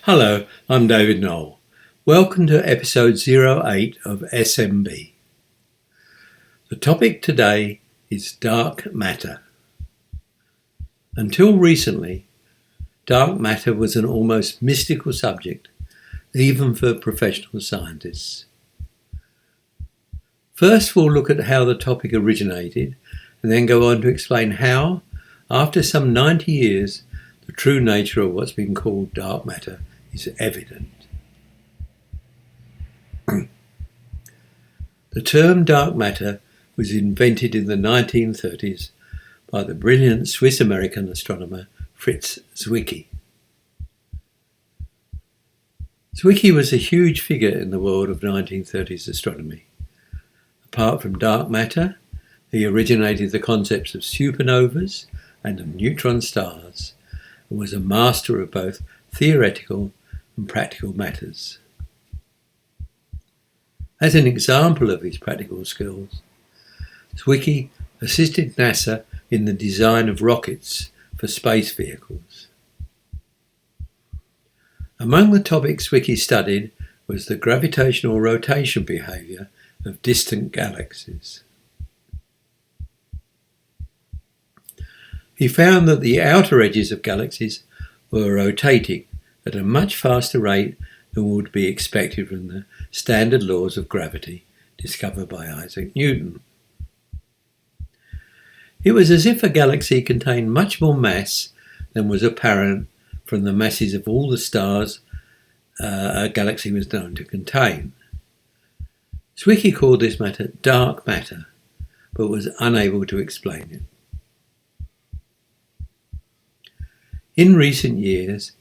Hello, I'm David Noel. Welcome to episode 08 of SMB. The topic today is dark matter. Until recently, dark matter was an almost mystical subject, even for professional scientists. First, we'll look at how the topic originated, and then go on to explain how, after some 90 years, the true nature of what's been called dark matter is evident. The term dark matter was invented in the 1930s by the brilliant Swiss-American astronomer Fritz Zwicky. Zwicky was a huge figure in the world of 1930s astronomy. Apart from dark matter, he originated the concepts of supernovas and of neutron stars, and was a master of both theoretical and practical matters. As an example of his practical skills, Zwicky assisted NASA in the design of rockets for space vehicles. Among the topics Zwicky studied was the gravitational rotation behaviour of distant galaxies. He found that the outer edges of galaxies were rotating at a much faster rate than would be expected from the standard laws of gravity discovered by Isaac Newton. It was as if a galaxy contained much more mass than was apparent from the masses of all the stars a galaxy was known to contain. Zwicky called this matter dark matter, but was unable to explain it. In recent years,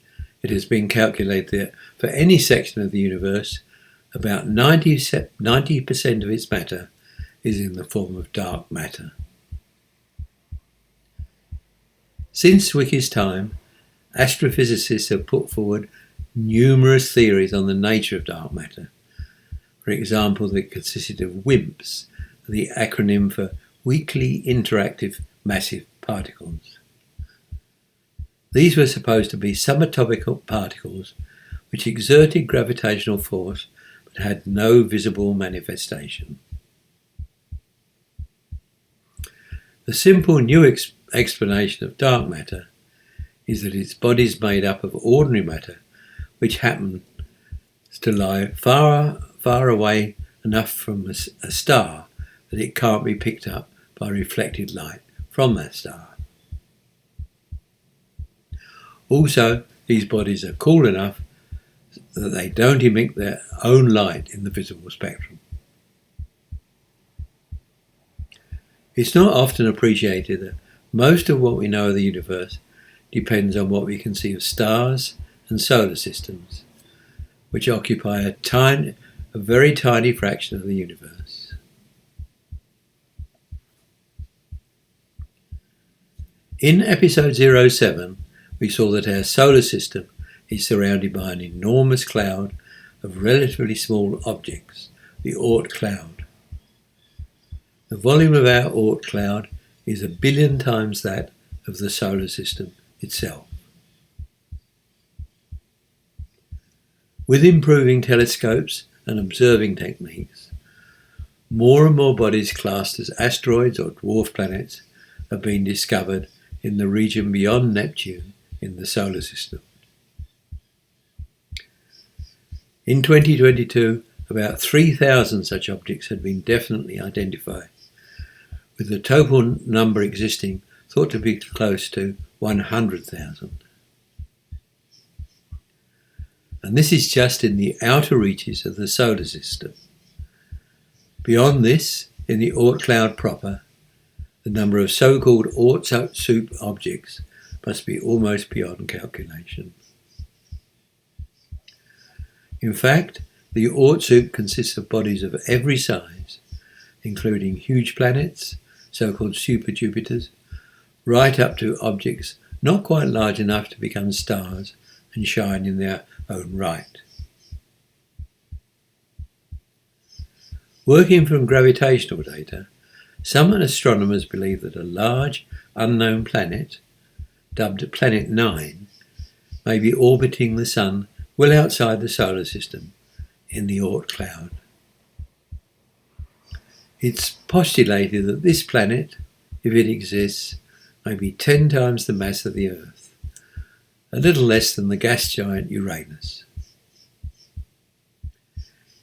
it has been calculated that for any section of the universe, about 90% of its matter is in the form of dark matter. Since Zwicky's time, astrophysicists have put forward numerous theories on the nature of dark matter. For example, that consisted of WIMPs, the acronym for Weakly Interactive Massive Particles. These were supposed to be subatomic particles which exerted gravitational force but had no visible manifestation. The simple new explanation of dark matter is that its body is made up of ordinary matter which happens to lie far away enough from a star that it can't be picked up by reflected light from that star. Also, these bodies are cool enough that they don't emit their own light in the visible spectrum. It's not often appreciated that most of what we know of the universe depends on what we can see of stars and solar systems, which occupy a very tiny fraction of the universe. In episode 07, we saw that our solar system is surrounded by an enormous cloud of relatively small objects, the Oort cloud. The volume of our Oort cloud is 1 billion times that of the solar system itself. With improving telescopes and observing techniques, more and more bodies classed as asteroids or dwarf planets have been discovered in the region beyond Neptune in the solar system. In 2022, about 3,000 such objects had been definitely identified, with the total number existing thought to be close to 100,000. And this is just in the outer reaches of the solar system. Beyond this, in the Oort cloud proper, the number of so-called Oort soup objects must be almost beyond calculation. In fact, the Oort soup consists of bodies of every size, including huge planets, so-called super Jupiters, right up to objects not quite large enough to become stars and shine in their own right. Working from gravitational data, some astronomers believe that a large unknown planet, dubbed Planet 9, may be orbiting the Sun well outside the solar system in the Oort cloud. It's postulated that this planet, if it exists, may be 10 times the mass of the Earth, a little less than the gas giant Uranus.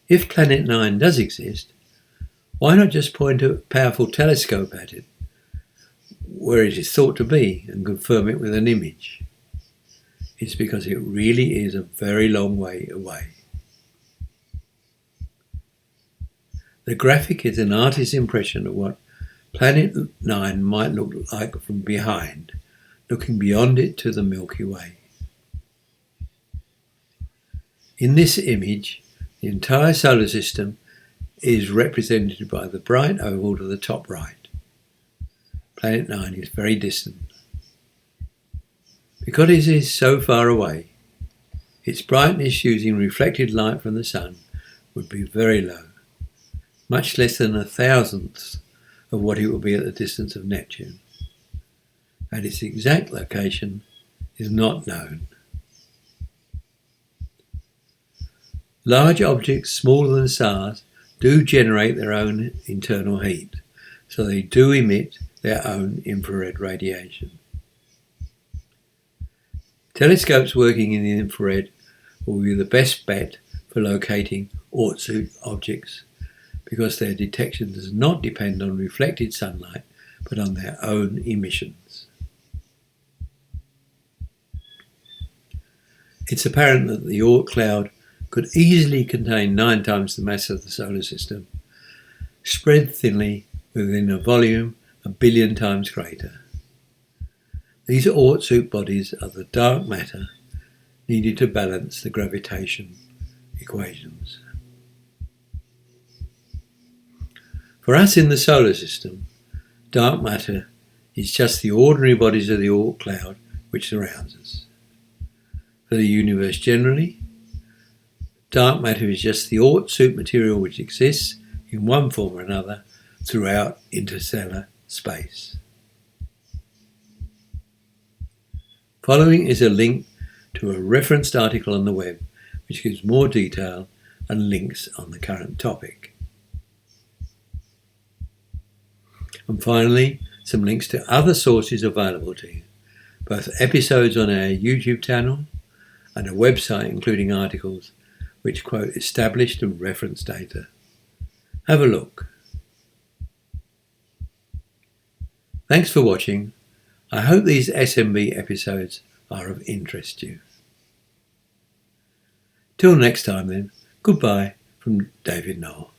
If Planet 9 does exist, why not just point a powerful telescope at it, where it is thought to be, and confirm it with an image? It's because it really is a very long way away. The graphic is an artist's impression of what Planet 9 might look like from behind, looking beyond it to the Milky Way. In this image, the entire solar system is represented by the bright oval to the top right. Planet 9 is very distant. Because it is so far away, its brightness using reflected light from the sun would be very low, much less than 1,000th of what it would be at the distance of Neptune. And its exact location is not known. Large objects smaller than stars do generate their own internal heat, so they do emit their own infrared radiation. Telescopes working in the infrared will be the best bet for locating Oort objects, because their detection does not depend on reflected sunlight, but on their own emissions. It's apparent that the Oort cloud could easily contain 9 times the mass of the solar system, spread thinly within a volume 1 billion times greater. These Oort soup bodies are the dark matter needed to balance the gravitation equations. For us in the solar system, dark matter is just the ordinary bodies of the Oort cloud which surrounds us. For the universe generally, dark matter is just the Oort soup material which exists in one form or another throughout interstellar space. Following is a link to a referenced article on the web which gives more detail and links on the current topic. And finally, some links to other sources available to you, both episodes on our YouTube channel and a website including articles which quote established and referenced data. Have a look. Thanks for watching. I hope these SMB episodes are of interest to you. Till next time then, goodbye from David Noel.